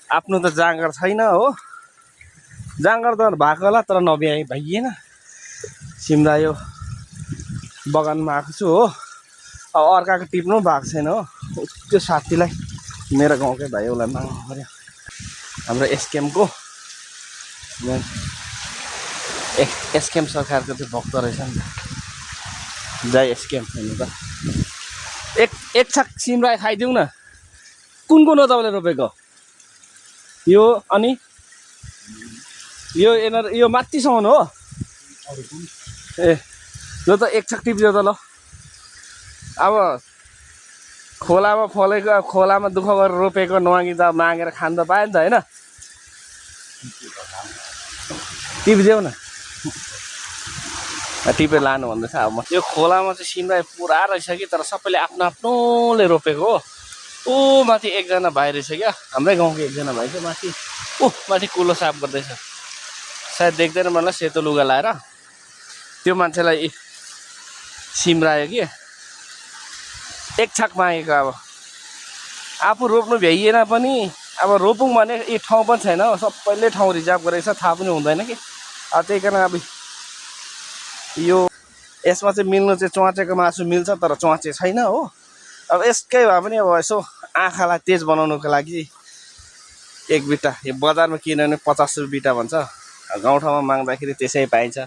आफ्नो त जाँगर छैन हो, जाँगर त भएको होला तर नभ्याए भइएन। सिमरा यो बगानमा आएको छु हो, अब अर्काको टिप्नु भएको छैन हो। त्यो साथीलाई मेरो गाउँकै भाइ उसलाई माग्नु पर्यो। हाम्रो एसकेएमको एसकेएम सरकारको त्यो भक्त रहेछ नि त, जय एसकेएम हुनु त। एक छाक सिमरायो खाइदिउँ न। कुन कुन हो तपाईँले रोपेको यो? अनि यो माथिसम्म हो? ए ल त एक छाक टिप्दियो त ल। अब खोलामा फलेको, खोलामा दुःख गरेर रोपेको नमागिँदा मागेर खान त पायो नि त होइन? टिपिदेऊ न, टिपेर लानु भन्दैछ। अब म यो खोलामा चाहिँ सिमरायो पुरा रहेछ कि, तर सबैले आफ्नो आफ्नोले रोपेको हो। ऊ माथि एकजना भाइ रहेछ क्या, हाम्रै गाउँको एकजना भाइ चाहिँ माथि माथि कुलो साफ गर्दैछ। सायद देख्दैन मलाई, सेतो लुगा लाएर। त्यो मान्छेलाई सिमरायो कि एक छाक मागेको। अब आफू रोप्नु भ्याइएन पनि अब रोपौँ भने यी ठाउँ पनि छैन हो, सबैले ठाउँ रिजर्भ गरेको छ, थाहा पनि हुँदैन कि। अब त्यही कारण अब यो यसमा चाहिँ मिल्नु चाहिँ च्वाचेको मासु मिल्छ, तर च्वाचे छैन हो। अब यसकै भए पनि अब यसो आँखालाई तेज बनाउनुको लागि एक बिटा, यो बजारमा किन्यो भने 50 रुपियाँ बिटा भन्छ, गाउँठाउँमा माग्दाखेरि त्यसै पाइन्छ।